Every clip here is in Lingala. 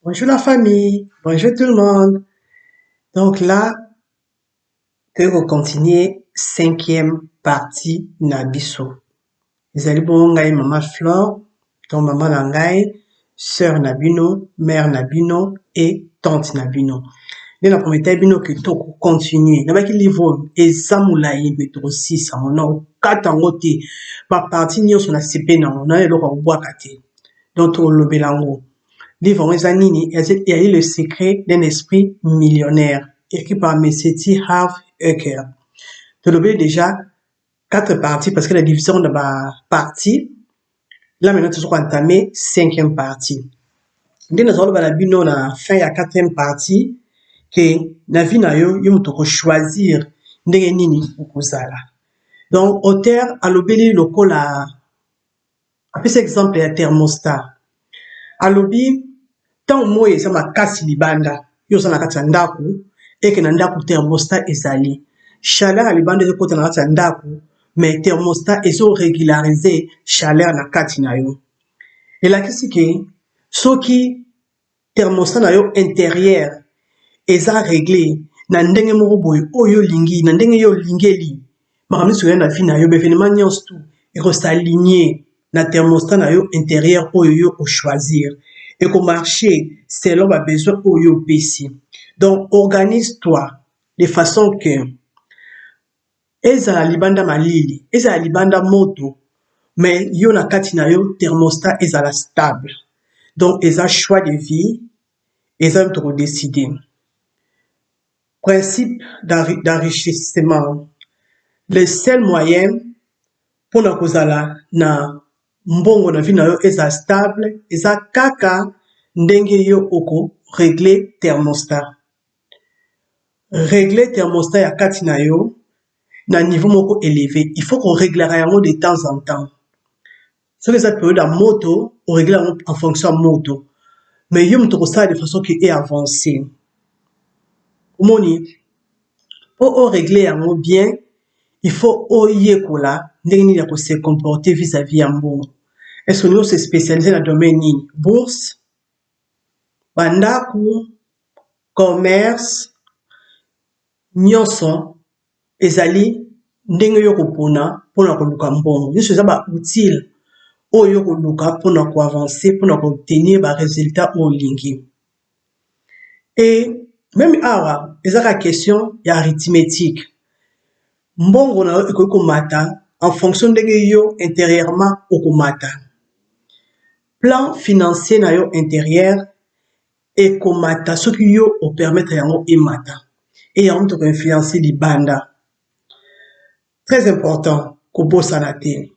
Bonjour la famille, bonjour tout le monde. Donc là, que vous continuez cinquième partie Nabiso. Vous allez bon ngai maman Flore, donc maman Langai, sœur Nabino, mère Nabino et tante Nabino. Nde na prometa bino ke tokokontinue nabaki livre eza molai metro 6 yango na okata yango te baparti nyonso na sepe nango na eloko ya kobwaka te donc tolobela yango livre yango eza nini ezali le secret d'un esprit millionnaire écrit par Monsieur T. Harv Eker. Tolobeli déjà 4 parties parce que la division de ma partie là maintenant toujours entamé 5e partie nde nazolobela bino na fin ya 4e partie que na vie na yo yo moto choisir ndenge nini okozala. Donc auteur alobeli lokola apesa exemple ya thermostat alobi ntango moi eza makasi libanda yo oza na kati ya ndako eke na ndako thermostat ezali chaleur ya libanda ezokota na kati ya ndako mais thermostat ezoregularize chaleur na kati na yo elakisi ke soki thermostat na yo intérieur eza réglé na ndenge moko boye oyo olingi na ndenge yo olingeli makambo nyonso na vie na yo baévénement nyonso tu ekosaligne na thermostat na yo intérieur oyo yo ochoisir ekomarche selon babesoin oyo opesi. Donc organise-toi de façon que ezala libanda malili ezala libanda moto mais yo na kati na yo thermostat ezala stable. Donc eza choix de vie eza tokodécider. Principe d'enrichissement. Le seul moyen pour na kozala na mbongo na vie na yo eza stable eza kaka ndenge yo oko régler thermostat. Régler thermostat ya kati na yo na niveau moko élevé. Il faut qu'on réglera yango de temps en temps. Ce que ça peut dans moto, on règle en fonction de moto. Mais yo moto ça de façon qui est avancée. Omoni pour régler yango bien, il faut oyekola ndenge nini ya ko se comporter vis-à-vis ya mbongo. Est-ce que nous se spécialiser dans le domaine nini? Bourse, bandaku, commerce, nyonso ezali ndenge yo kopona pona koluka mbongo. Nyonso eza ba utile oyo koluka pona ko avancer pona ko obtenir ba résultat olingi. Et même awa ezaka question ya arithmétique. Mbongo na yo ekoki komata en fonction ndenge yo intérieurement okomata. Plan financier na yo intérieur ekomata soki yo o permettre yango emata. Et yango to influencer libanda. Très important kobosana te.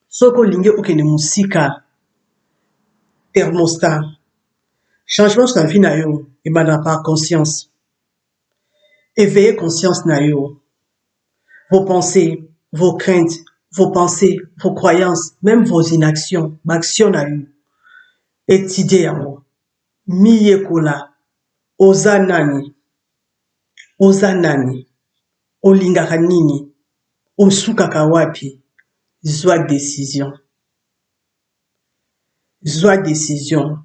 Soki olingi okende musika thermostat changement sur la vie na yo ebanda par conscience. Éveiller conscience na yo. Vos pensées, vos craintes, vos pensées, vos croyances, même vos inactions, action na yo. Étudier yango. Miyekola. Oza nani. Oza nani. Olingaka nini. Osukaka wapi. Zwa décision. Zwa décision.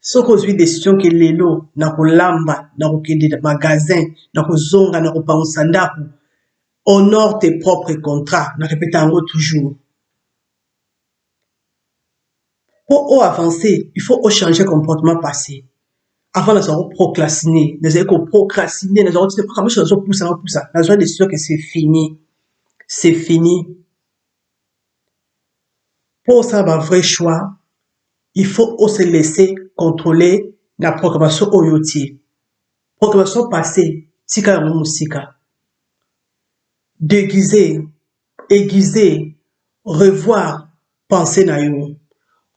Soki ozwi décision ke lelo na kolamba na kokende magasin na kozonga na kopangusa ndako honore tes propres contrats na répète yango toujours. Pour avancer il faut changer comportement passé avant nazala procrastiner nazali procrastiner nazala kama chose poussa nazwa décision que c'est fini pour ça ba vrai choix il faut se laisser contrôler la programmation oyoti. Programmation passée, tika yango musika. Déguiser, aiguiser, revoir, penser na yo.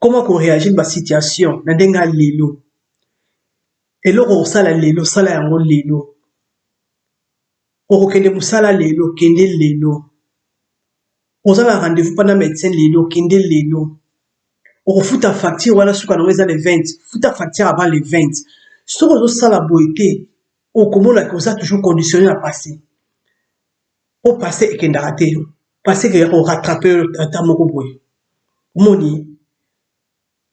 Comment qu'on réagit dans la situation, na ndenga lelo. Eloko osala lelo, sala yango lelo. Okokende musala lelo, kende lelo. Ozala rendez-vous pendant médecin lelo, kende lelo. On fout ta facture, voilà, ce qu'on a les 20. Fout ta facture avant les 20. Ce qu'on a ça la beauté, au comment la cause a toujours conditionné à passer. Au passé, et qu'il a raté. Passer, qu'il a rattrapé un temps beaucoup boy. Moni.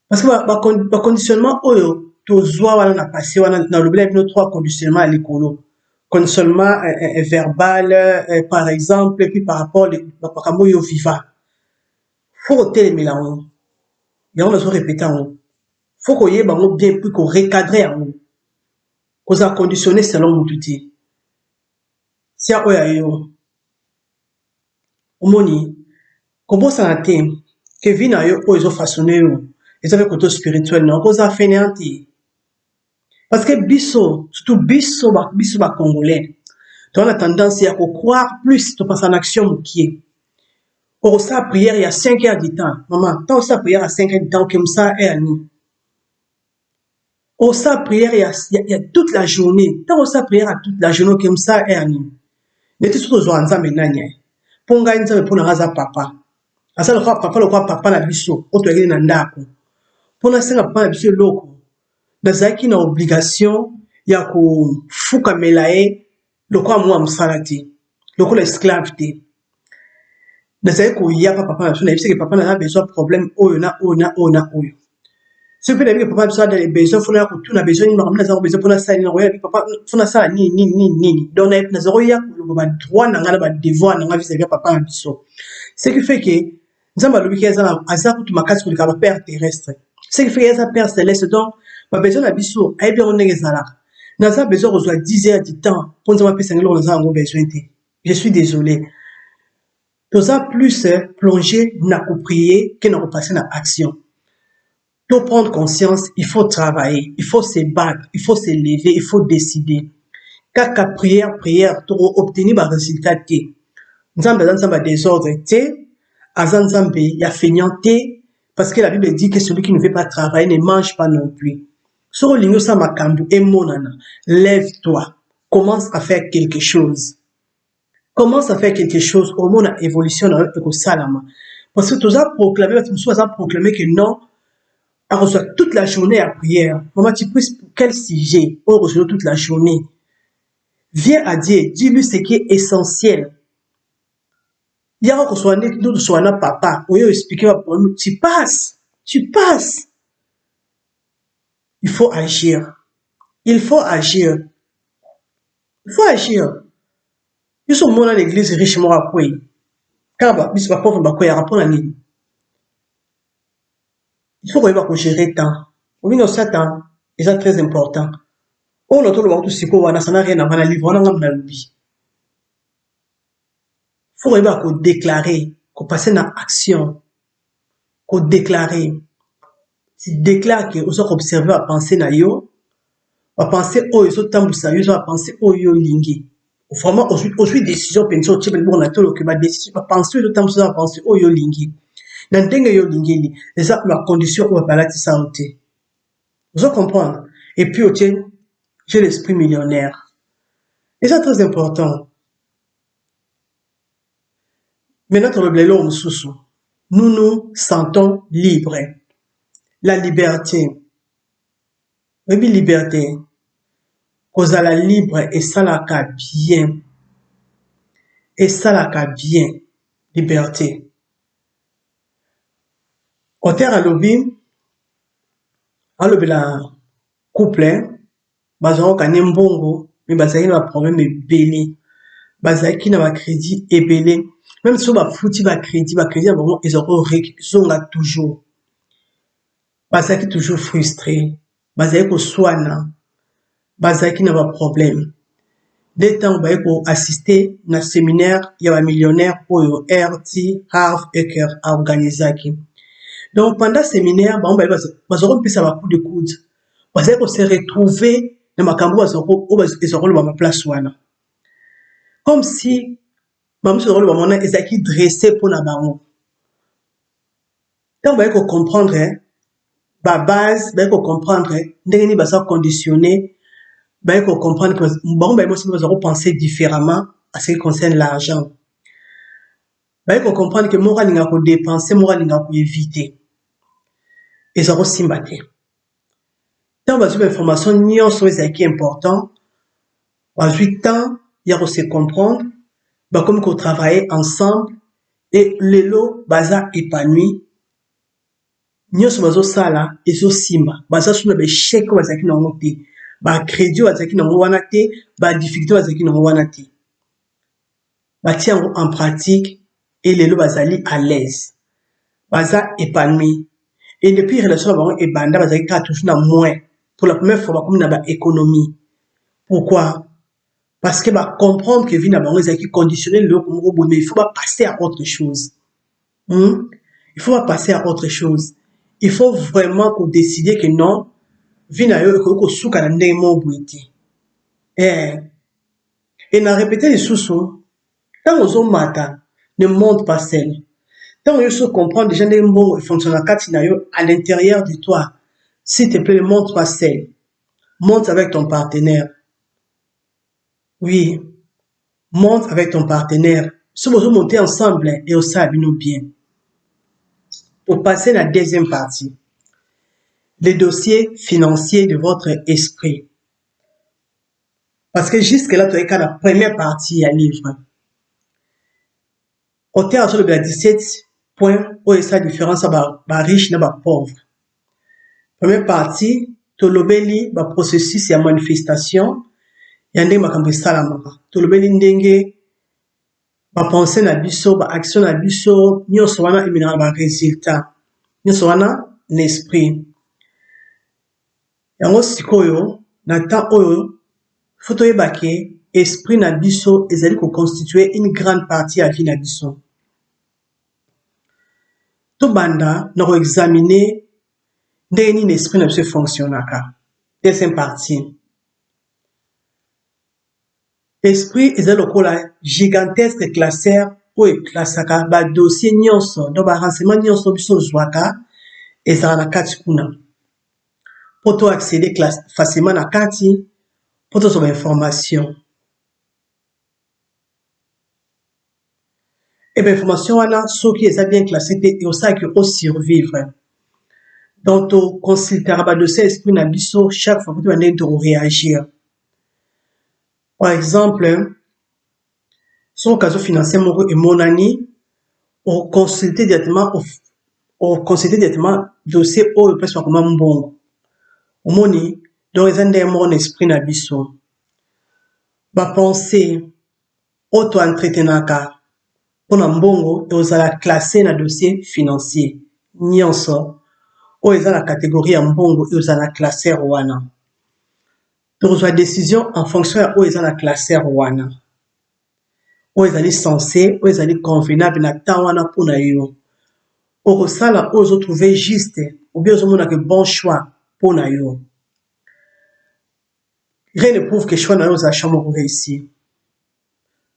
Parce que le conditionnement, on a passé, on a oublié nos trois conditionnements à l'écolo. Conditionnement verbal, par exemple, et puis par rapport au vivant. Faut que tu là il y a on répété en haut. Faut qu'on y ait bien plus qu'on recadre en haut. Qu'on a conditionné selon mon outil. Si à eux, au moni, qu'on bosse en thème, que vient à eux, ils ont façonné, ils avaient côté spirituel, non, qu'on a fait néanti. Parce que biso, surtout biso, congolais, tu as la tendance à croire plus, tu passes en action qui est. Or, ça, prière, il y a 5 heures du temps. Maman, tant ça prière à 5 heures du temps, comme ça, est à nous. Or, ça prière, il y a toute la journée. Tant ça prière à toute la journée, comme ça, est à nous. Mais tu sais, tu as un maintenant, pour gagner, pour un papa. Asa le papa na biso, oto yeli na ndako. Pour l'instant, papa na biso loko. Nazaki na obligation ya kufuka melae loko mwa msala te. Loko la esclave te. Nazaki koyapa papa na biso na biso que papa na besoin problème oyo na oyo. Si vous avez papa besoin des besoins, faut na kutu na besoin ni makamna za besoin pour na sa ni na papa faut na sa ni. Donc na zero ya ko ba droit na ngala ba devoir na vis-à-vis papa na biso. Ce qui fait que Nzamba lobi ki aza kutu makasi koleka ba père terrestre. Ce qui fait que eza père céleste donc ba besoin na biso ayebi on ndenge ezalaka. Naza besoin kozwa 10 heures du temps pour nzamba pesa ngelo naza ngo besoin te. Je suis désolé. Toza plus plongé na ko prier que na ko passer na action. Pour prendre conscience, il faut travailler, il faut se battre, il faut se lever, il faut décider. Kaka prière pour obtenir un résultat te. Nzamba nzamba désordre te. Azanzambe, il y a feignanté, parce que la Bible dit que celui qui ne veut pas travailler ne mange pas non plus. Sur l'igno sa makambu et monana, lève-toi, commence à faire quelque chose. Commence à faire quelque chose au monde à évolution dans le salama. Parce que tu as proclamé que non, à reçoit toute la journée à prière. Maman, tu prises pour quel sujet? On reçoit toute la journée. Viens à Dieu, dis-lui ce qui est essentiel. Il y a un soigné, nous soignons papa, ou expliquer pour nous, tu passes. Il faut agir. Ils sont morts dans l'église richement appuyés. Quand ils sont pauvres, ils rapport à nous. Il faut qu'on gérer le temps. Au milieu de ce temps, c'est très important. On a tout le monde, ça n'a rien à voir avec le livre, faut arriver qu'on déclarer, qu'on passe dans action, qu'on déclarer. Tu déclares que vous observer à penser na yo, à penser oh ils sont tant sérieux, à penser oh yo lingi. Vraiment aujourd'hui décision pension tu peux bon na tout que ma décision à penser le temps à penser oh yo lingi. Dans dengue yo lingi ni, c'est ça la condition où parler de santé. Vous comprenez? Et puis j'ai l'esprit millionnaire. Et c'est très important. Maintenant, nous nous sentons libres. La liberté. Oui, liberté. Cause à la libre et ça la bien. Et ça la bien. Liberté. Au terre à lobby, la couple, bazon ka nembongo, mais bazaki na problème belé. Bazaki na ba crédit et belé. Même si on va foutu ba crédit, ils auront zonga toujours. Bazaki toujours frustré. Bazaki ko soana. Bazaki na ba problème. Dès temps ba ko assister na séminaire, il y a un millionnaire pour RT, Harv Eker à organiser. Donc pendant ce séminaire, bazoko pesa ba coup de coude. Bazaki ko se retrouver na makambo bazoko ils auront le place wana. Comme si Maman se rôle moment ezaki dressé pour la bango. Donc va comprendre ba base, va comprendre ndenge ni basa conditionné, va comprendre que bon ba moi si nous penser différemment à ce qui concerne l'argent. Va comprendre que moral ninga ko dépenser, moral ninga ko éviter. Et ça aussi simbaté. Donc ba information nyonso ezaki important. À 8 ans, il y a se comprendre comme qu'on travaillait ensemble et le lot baza épanoui nyonso bazosala ezosimba baza suna bacheke oyo bazalaki nango te bacrédit oyo bazalaki nango wana te badifficulté oyo bazalaki nango wana te batie yango en pratique et lelo bazali à l'aise baza épanoui et depuis relation na bango ebanda bazalaki kaka toujours na moins pour la première fois bakomi na baéconomie pourquoi parce que bacomprendre que vie na bango ezalaki conditionné leloko moko boye mais il faut passer à autre chose il faut passer à autre chose il faut vraiment kodécider que non vie na yo ekoki kosuka na ndenge moko boye te et na répété lisusu ntango ozomata ne monte pas seul ntango yo so comprendre déjà ndenge mbongo efonctionne na kati na yo à l'intérieur de toi s'il te plaît ne monte pas seul monte avec ton partenaire oui monte avec ton partenaire si vous montez ensemble et osala bino bien pour passer la deuxième partie les dossiers financiers de votre esprit. Parce que jusque-là, tu as la première partie à livre. Auteur sur le 17 points où est sa différence à riche et pauvre. Première partie, tolobeli ba processus ya manifestation ya ndenge makambo esalamaka. Tolobeli ndenge ba pensée na biso, ba action na biso, nyonso wana emenaka ba résultat. Nyonso wana l'esprit. Yango sikoyo na temps oyo faut toyeba ke esprit na biso ezali constituer une grande partie ya vie na biso. Tobanda na examiner ndenge nini esprit na biso fonctionnaka. Deuxième partie. Esprit ezali lokola gigantesque classeur oyo eklasaka ba dossier nyonso donc ba renseignement nyonso biso zwaka ezala na kati kuna. Po to accéder facilement na kati po to soba information. Et bien information wana soki eza bien classé te et osala ki survivre. Donc to consultera ba dossier esprit na biso chaque fois que tu vas ndenge to réagir. Par exemple, sur occasion financière moko emonani au consulter directement dossier oyo presque comme mbongo. Omoni donc eza ndenge mon esprit na biso. Ba pensée auto entretenaka pona mbongo et ozala classé na dossier financier nyonso oyo eza na catégorie ya mbongo et ozala classeur wana. Tozwa décision en fonction ya oyo eza na classeur wana. Oyo ezali censé, oyo ezali convenable na temps wana pona yo. Okosala oyo ozotrouver juste ou bien ozomona que bon choix pona yo. Rien ne prouve que choix na yo ozala chambre réussi.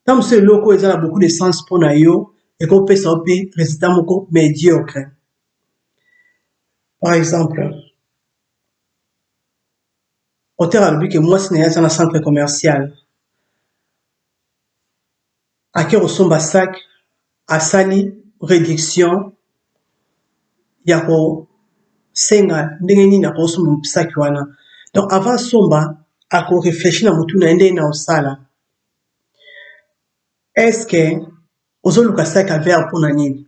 Tant que c'est loko eza na beaucoup de sens pona yo et qu'on peut s'opérer résultat moko médiocre. Par exemple, auteur a dit que moi si na un centre commercial à qui ressemble sac à sali réduction yako senga ndenge nini na kosomba sac wana. Donc avant somba ako réfléchir na mutu na ndenge na osala. Est-ce que ozoluka sac à verre pour nani?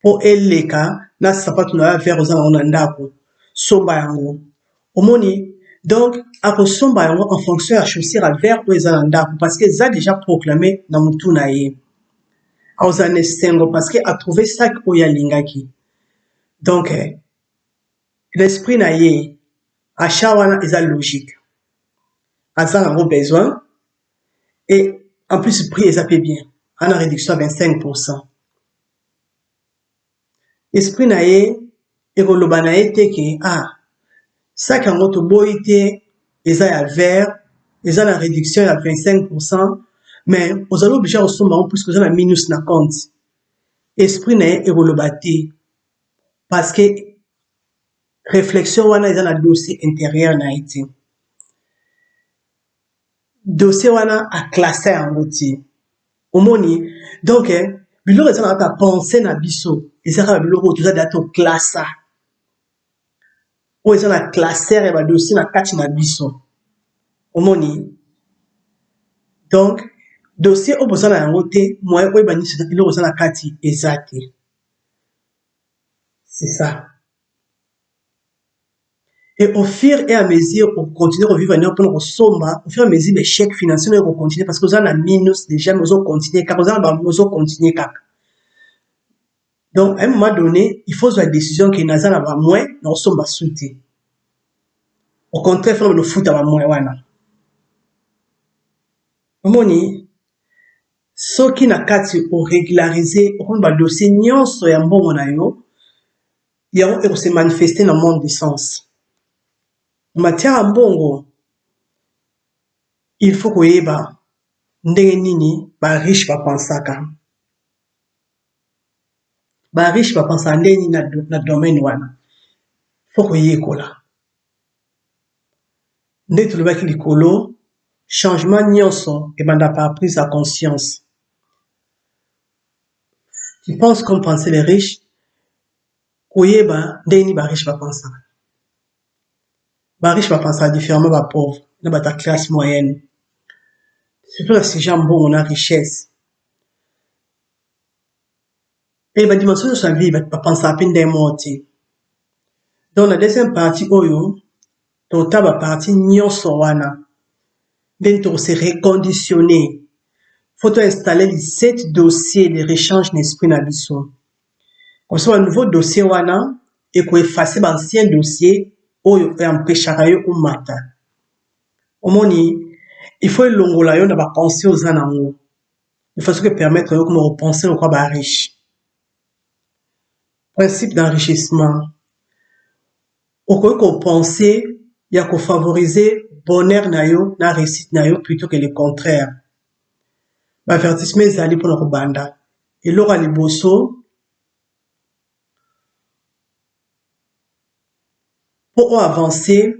Pour eleka na sapato na verre ozala na ndako somba yango. Omoni donc akosomba yango en fonction ya chaussure à verre ou eza na ndako parce que ça déjà proclamé na mutu na ye. Aozane sengo parce que a trouvé sac oyo alingaki. Donc l'esprit na ye achat wana eza logique. Aza nango besoin et en plus prix eza pe bien. Ana réduction à 25%. Esprit na ye ekoloba na ye te ke sac yango toboyi te eza ya verre eza na réduction ya 25%, mais ozali obligé kosomba yango puisque oza na minus na compte. Esprit na ye ekoloba te parce que réflexion wana eza na dossier intérieur na ye te. Dossier wana aclassé yango te. Omoni donc biloko eza na kaka pensée na biso eza kaka biloko oyo toza deja toklasa oyo eza na classeur ya badossier na kati na biso. Omoni donc dossier oyo boza na yango te moyen oyo bandisi biloko eza na kati eza te. C'est ça. Et au fur et à mesure, on continue à vivre un peu au sombre, au fur et à mesure, les chèques financiers vont continuer parce que vous avez minus déjà, nous allons continuer, car vous allons continuer, car. Donc, à un moment donné, il faut la décision qui n'a pas moins, nous sommes soutenus. Au contraire, il faut le foot à moins, voilà. Moni, ce qui n'a qu'à se régulariser, on va dossier, n'y soit un bon monayo, il y a se manifester dans le monde du sens. En matière à bongo, il faut que bah, ndenge nini, bah riche va penser à ba riche va penser ndenge nini na domaine wana. Faut que y kola. Nde tulobaki likolo, changement nyonso et banda par prise à conscience. Tu penses comme penser les riches, koyeba ndenge nini ba riche va penser. Ba riche va penser différemment ba pauvre, na ba ta classe moyenne. Surtout la si gens bon on a richesse. Et la dimension de sa vie va penser à peine des mortiers. Dans la deuxième partie, oyo, tota ba partie nyonso wana. Dentro se reconditionner. Faut installer les 7 dossiers de rechange d'esprit na biso. Comme ça, un nouveau dossier wana, et qu'on efface l'ancien dossier, oyo empêchera yo ou mata. Omoni, il faut longola yo na ba penser aux anango. Il faut ce que permettre yo comme repenser au quoi ba riche. Principe d'enrichissement. Au quoi qu'on pensait, il y a qu'on favoriser bonheur na yo, na réussite na yo, plutôt que le contraire. Avertissement ezali pour notre banda. Et l'aura les bosso, pour avancer,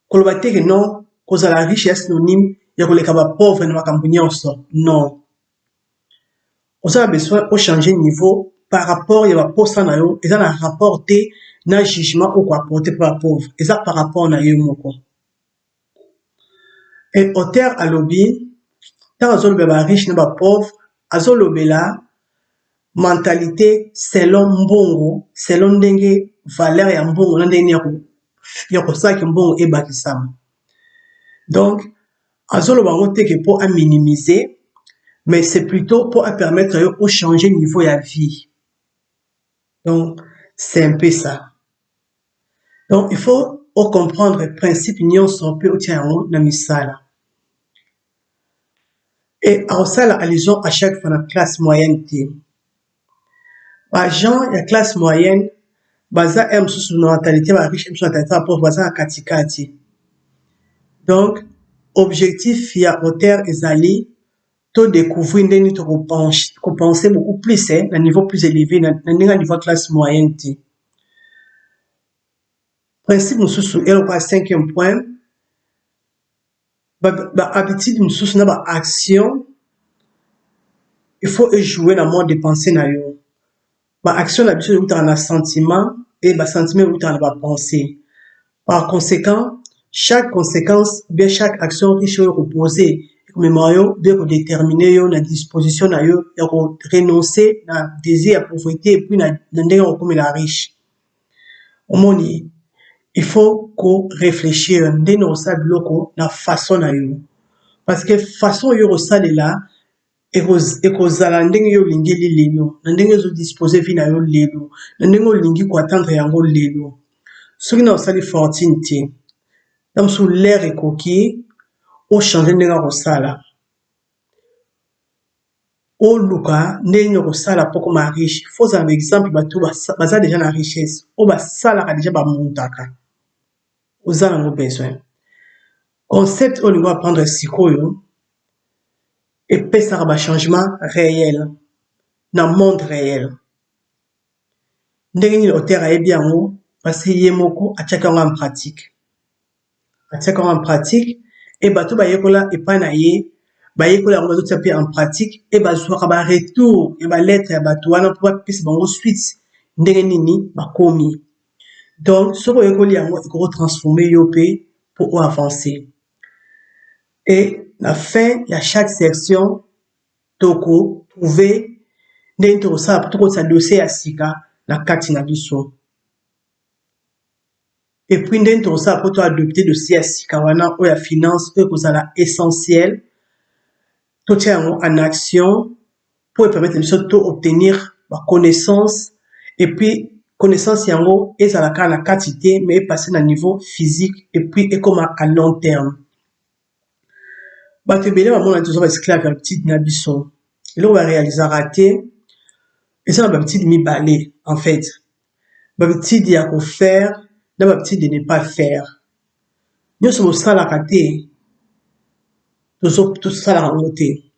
qu'on va dire que non, cause à la richesse synonyme, il y a qu'on les capables pauvres et non. On a besoin de changer de niveau par rapport, il y a pas ça na yo, et ça a rapporté, na jugement ou quoi apporter pour la pauvre. Et ça par rapport na yo moko. Et au terre à lobby, tant azol beba riche na ba pauvre, azol lobela, mentalité selon mbongo, selon ndenge valeur ya mbongo, na ndenge yako saki mbongo e bakisama. Donc, azol bango teke pour à minimiser, mais c'est plutôt pour permettre de changer de niveau de vie. Donc, c'est un peu ça. Donc, il faut comprendre le principe union son peu au tien na misala. Et à ça, allusion à chaque fois la classe moyenne. Gens, la classe moyenne, baza aime sous mentalité, ba riche aime sous mentalité, pauvre baza à katikati. Donc, objectif, il y a hauteur ezali, to découvrir ndeni to penser beaucoup plus, hein, à un niveau plus élevé, à un niveau classe moyenne. Principe mususu, et le cinquième point, habitude mususu na ba action, il faut jouer dans le monde de pensée na yo. Ba action l'habitude ou dans un sentiment et ba sentiment ou dans la pensée. Par conséquent, chaque conséquence, bien chaque action qui est reposée, comme Mario, bien qu'on détermine yo la disposition na yo, et qu'on renoncer na désir à pauvreté et puis na ndenge comme la riche. Au monde, il faut qu'on réfléchisse ndenge on sa bloko na façon na yo. Parce que façon yo ça là ekozala ndenge yo lingi lelo na ndenge zo disposer vie na yo lelo na ndenge o lingi ko attendre yango lelo soki na osali fortune te dans sous l'air ekoki o changer ndenge ko sala o luka ndenge ko sala poko ma riche faut un exemple batu baza déjà na richesse o ba sala ka déjà ba montaka ozala ngo besoin concept o lingo apprendre sikoyo et pesara ba changement réel dans le monde réel. Ndenge ni hauteur ayebi yango parce que ye moko atiaka en pratique. Atiaka en pratique et bato ba yekola epa na ye ba yekola yango bazo tia en pratique et bazwaka ba retour et ba lettre ya bato wana pour pesa bango suite ndenge nini bakomi. Donc soko yekoli yango eko transformer yo pe pour avancer. Et la fin ya chaque section toko trouver ndenge tokosala tokosala dossier ya sika na kati na biso. et puis ndenge tokosala mpo toadopte dossier ya sika wana oyo ya finance oyo ekozala essentiel totia yango en action pour permettre biso obtenir connaissance et puis connaissance yango ezalaka na kati te mais passer na niveau physique et puis ekoma à long terme. Bato ebele bamona toza baesclave ya bitidi na biso eloko barealizaka te eza na babitidi mibale en fait babitidi ya kofaire na babitidi de ne pas faire nyonso bosalaka te tosalaka yango te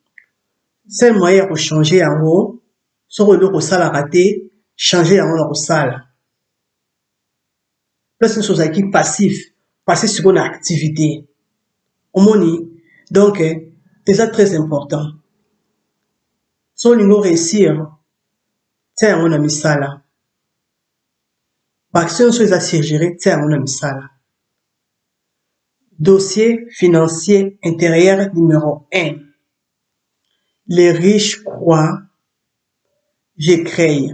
seul moyen ya kochange yango soki eloko osalaka te changer yango na kosala place nyonso ozalaki passif passer sikoyo na activité omoni donc eza très important so olingi réussir tia yango na misala baaction nyonso eza surgéré tia yango na misala. Dossier financier intérieur numéro 1. Les riches croient, je crée.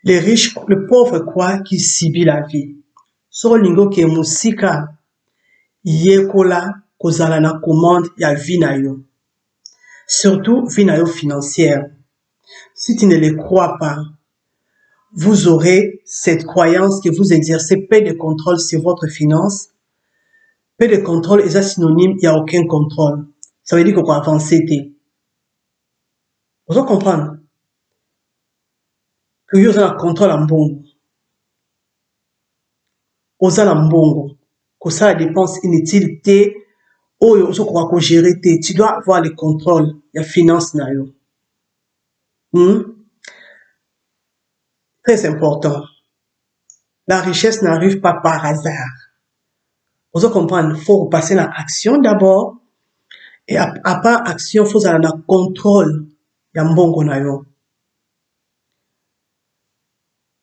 Les riches, le pauvre croit qu'il subit la vie. So lingo ke musika yekola kozala na commande ya vie na yo. Surtout vie na yo financière. Si tu ne le crois pas, vous aurez cette croyance que vous exercez peu de contrôle sur votre finance. Peu de contrôle est synonyme, il n'y a aucun contrôle. Ça veut dire qu'on va avancer. Vous allez comprendre que vous avez un contrôle en bon. Vous avez un bon. Que ça, la dépense inutile, ou gérer, tu dois avoir le contrôle. Il y a finance. Très important. La richesse n'arrive pas par hasard. Vous allez comprendre, il faut passer à l'action d'abord. Et à part action, il faut avoir un contrôle. Il y a un bon qu'on a eu.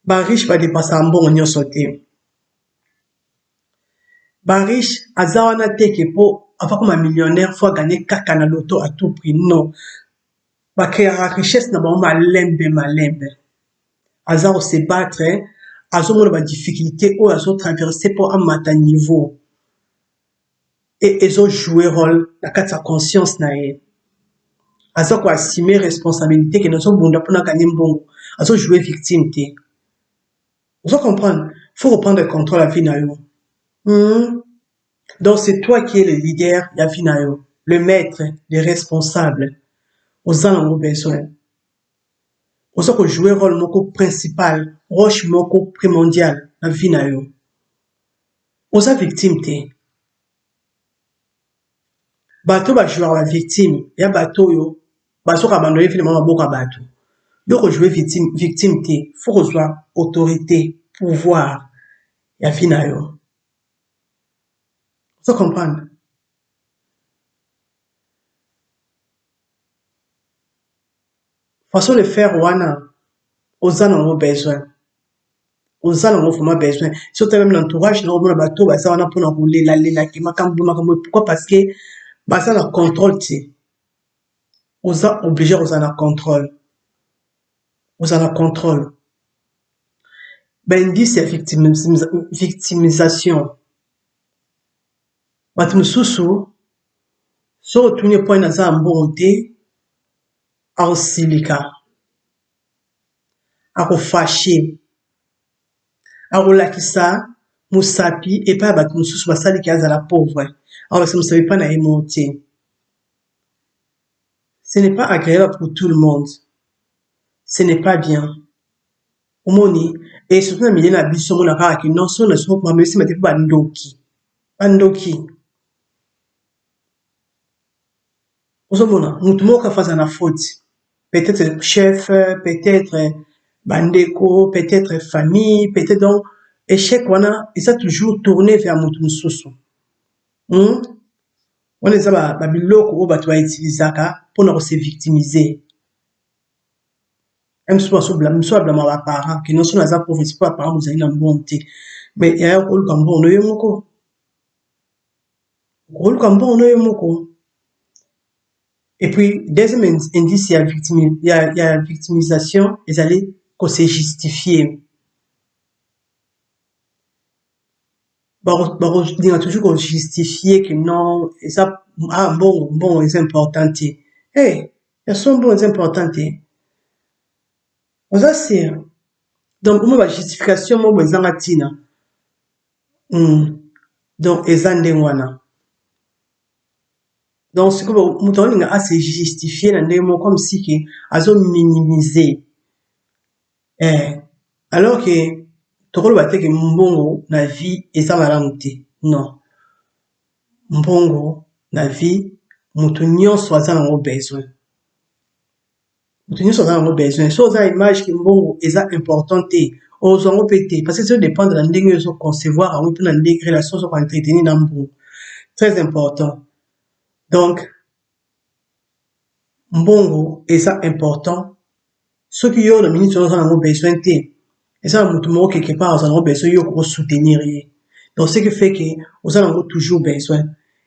Ba riche va dépasser un bon on sauté. Ba riche, azawana teke po, avant comme un millionnaire, faut gagner kaka na loto à tout prix. Non. Ba créer la richesse n'a pas malembe. Azar se battre, azo ba difficulté ou azo traverser pour un matin niveau. Et ils ont joué rôle dans sa conscience nae. Azo ko assumer responsabilité que nous sommes bons pour gagner bon. Azo jouer victime té. Vous comprenez? Faut reprendre le contrôle à vie na yo. Donc c'est toi qui es le leader de la vie na yo, le maître, le responsable. Aux en besoin. Vous avez jouer rôle moko principal, roche moko primordial la vie na yo. Vous avez victime té. Bato ba jouer la victime, ya bato yo, baso ka abandonner finalement boka bato. Yo ko jouer victime té, faut recevoir autorité, pouvoir, ya vie na yo. Vous comprenez? Façon de faire wana, aux en ont besoin. Aux en ont vraiment besoin. Surtout même l'entourage, non, on bateau, bah ça on a pour rouler, la qui m'a pourquoi? Parce que, bah ça le contrôle, tu aux en obligé, aux en a contrôle. Aux en a contrôle. Ben, dit c'est victimisation. Bah tu me sous-sous, sur le tourner point dans un bon thé, en silica. À fâcher. Arolakisa, Moussapi, et pas battre Moussous Bassali qui a la pauvre. Alors, ça ne savait pas na émoté. Ce n'est pas agréable pour tout le monde. Ce n'est pas bien. Au moni, et surtout, il y a un bisson, on a pas qui non, son, ne sont pas, mais si, mais pas Bandoki. Bandoki. Au sommet, nous tout le monde fait la faute. Peut-être chef, peut-être bandeko, peut-être famille, peut-être donc, échec, et ça toujours tourné vers mon soussou. On est à Babiloko, ou Batoua Itilizaka, pour nous se victimiser. Même si on blâme ma parent, qui non sont les pauvres, c'est pas parents, vous avez une bonté. Mais il y a un rôle comme bon, on est moko. Rôle comme bon, on est moko. Et puis, deuxième indice, il y a victimisation, ils allaient qu'on s'est justifié. bakodinga toujours kojustifier que non eza mbongo eza important te. Ya so mbongo eza important te. Oza sûr? Donc omo bajustification moko ezanga ntina. Donc eza ndenge wana. Donc sikoyo moto alinga ase justifier na ndenge moko comme si ke azo minimiser. Alors que tokoloba te ke mbongo na vie eza malamu te. Non. Mbongo na vie moto nyonso aza nango besoin. Moto nyonso aza nango besoin. So oza image ke mbongo eza important te. Ozwango pe te parce que ça dépend de la ndenge ozo concevoir yango mpe na ndenge relation ozo entretenir na mbongo. Très important. Donc mbongo eza important. Soki yo na minute oza nango besoin te. Eza na moto moko quelque part oza nango besoin yo ko soutenir ye. Donc ce qui fait que oza nango toujours besoin.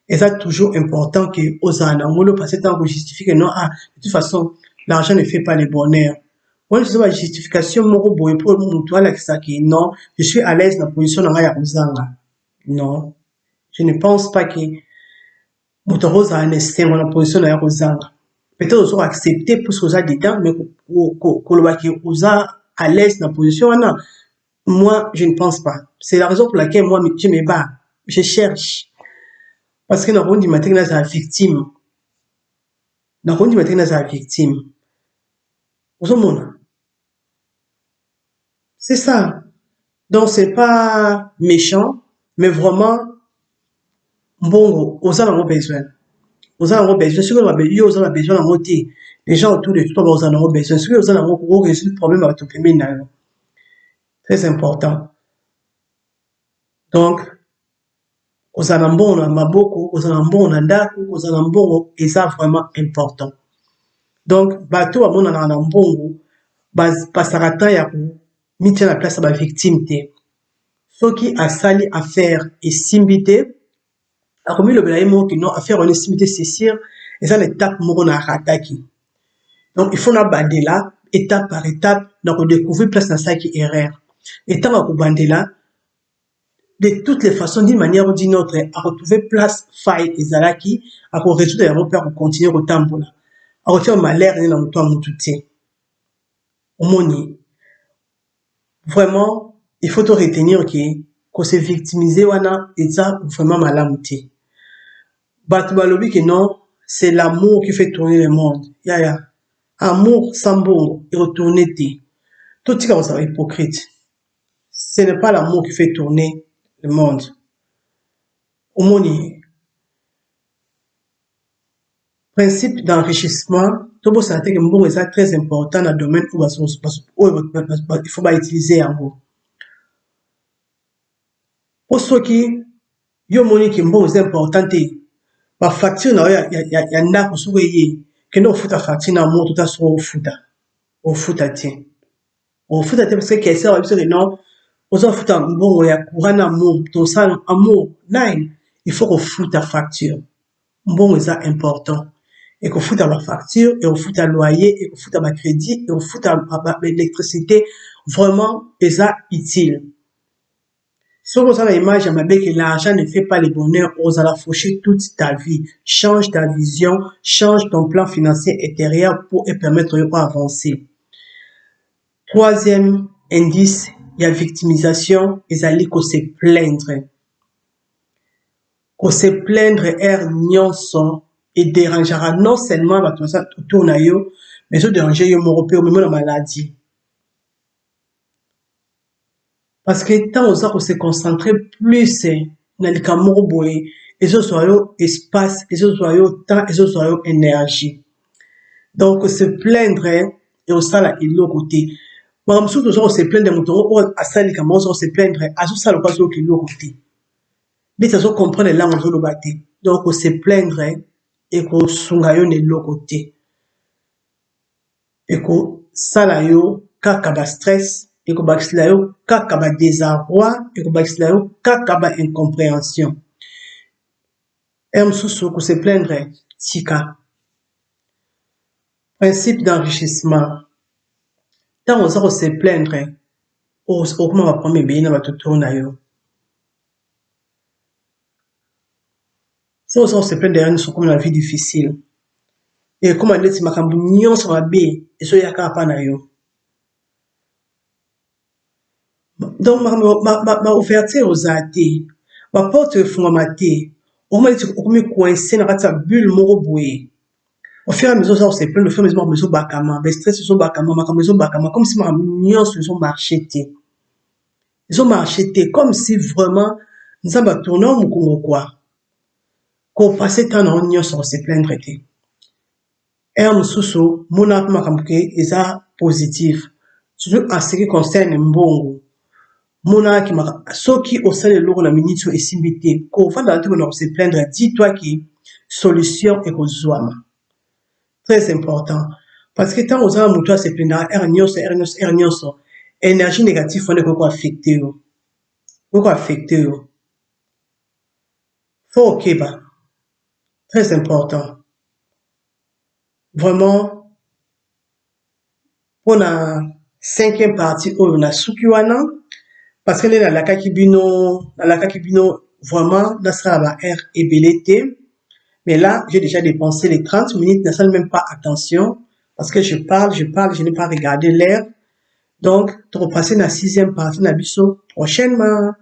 Eza toujours important que oza nango parce que tant que justifie que non de toute façon l'argent ne fait pas le bonheur. Moi je sais pas justification moko boye pour moto ala kisaki non, je suis à l'aise dans position na ya kozanga. Non. Je ne pense pas que moto roza na stable na position na ya kozanga. Peut-être ozo accepter pour ce oza dedans mais koloba ki oza à l'aise dans position wana. Moi, je ne pense pas. C'est la raison pour laquelle moi, je me bats. Je cherche. Parce que dans le monde matin, c'est la victime. Dans le monde matin, c'est la victime. C'est ça. Donc, c'est pas méchant, mais vraiment, bon, aux gens ont besoin. Aux gens ont besoin. Ceux qui ont besoin de monter. Les gens autour de toi, aux gens ont besoin. Ceux qui ont résoudre le problème avec tout le monde. Très important. Donc, ozala mbongo na maboko, ozala mbongo na ndako, ozala mbongo eza vraiment important. Donc, bato bamonana na mbongo, basaka temps ya komitia na place ya bavictime te. Soki asali affaire esimbi te, akomi lobela ye moko non affaire wana esimbi te, c'est sûr, eza na étape moko na rataki. Donc, il faut na bandela, étape par étape, na kodécouvrir place na saki erreur. Et tant que bandela, de toutes les façons, d'une manière ou d'une autre, à retrouver place faille et zalaki, à résoudre les mots pour continuer au temps là. À retrouver malheur et dans le temps moutouté. Au moni. Vraiment, il faut te retenir que se victimiser wana et ça vraiment malamouté. Batubalobi que non, c'est l'amour qui fait tourner le monde. Ya. Amour sans bon et retourner té. Tout ce qui est hypocrite. Ce n'est pas l'amour qui fait tourner le monde. Au moni, principe d'enrichissement, tout le monde que mbongo est très important dans le domaine où il faut utiliser en gros. Pour ceux qui yo moni que mbongo est important, ma facture na ya ndako soko ye que non futa facture na mo tout à so futa ti. O futa ti parce que ça va dire non ozo futa mbongo ya courant na mo to ça amour nine il faut qu'on foute ta facture. Mbongo est important. Et qu'on foute à la facture, et on fout à loyer, et qu'on fout à ma crédit, et on fout à l'électricité. Vraiment, c'est utile. Si on a l'image, que l'argent ne fait pas le bonheur, on a faucher toute ta vie. Change ta vision, change ton plan financier intérieur pour permettre d'avancer. Troisième indice, il y a victimisation, et ça qu'on se plaindre. Qu'on se plaindre est nyonso et dérangera non seulement autour na yo, mais ça déranger yo moko pe même la maladie. Parce que tant on se concentrer plus dans le camoro boy, et ce soit yo espace, et ce soit yo temps, et ce soit yo énergie. Donc se plaindre et au sala il l'autre côté. Moi surtout on se plaindre de mon à sali comme on se plaindre à ce sala pas sur l'autre côté. Mais ça se comprendre là on le battre. Donc on se plaindre et qu'on sungayo de l'autre côté. Et qu'on salayo kaka stress et qu'on baxilayo kaka désarroi et qu'on baxilayo kaka incompréhension. Sous qu'on se plaindre tika. Principe d'enrichissement. Tant on se plaindre, on va prendre bien dans tout tournayo. Faut on se plaindre derrière nous comme la vie difficile. Et comme on dit, makambu nyonso mabe, et so yaka pa na yo. Donc, ma ouverture aux athées, ma porte fondamentée, au moins, tu comme coincé dans ta bulle moro boué. Au fur et à mesure, ça, on se plaint, au fur et à mesure, ma maison bakama, ben stress, sur bakama, ma maison bakama, comme si ma nyonso, ils ont marché, ils ont marché, comme si vraiment, nous avons tourné au Mukongo, quoi. Qu'on passait tant en nyonso, on se plaindre, et mususu muna makambo ke eza positif surtout en ce qui concerne mbongo muna kimaka soki osali eloko na miniti oyo esimbi te kovanda na te kona kose plaindre dis-toi ki solution ekozwama très important parce que ntango oza na moto ase plaindra r nyonso énergie négative wana ekoki affecte yo fo okeba très important vraiment pour la cinquième partie oyo nasuki wana parce que nde nalakaki bino vraiment nasala ba air ebele te mais là j'ai déjà dépensé les 30 minutes nasali même pas attention parce que je parle je n'ai pas regardé l'heure donc tokopase na sixième partie na biso prochainement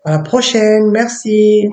à la prochaine merci.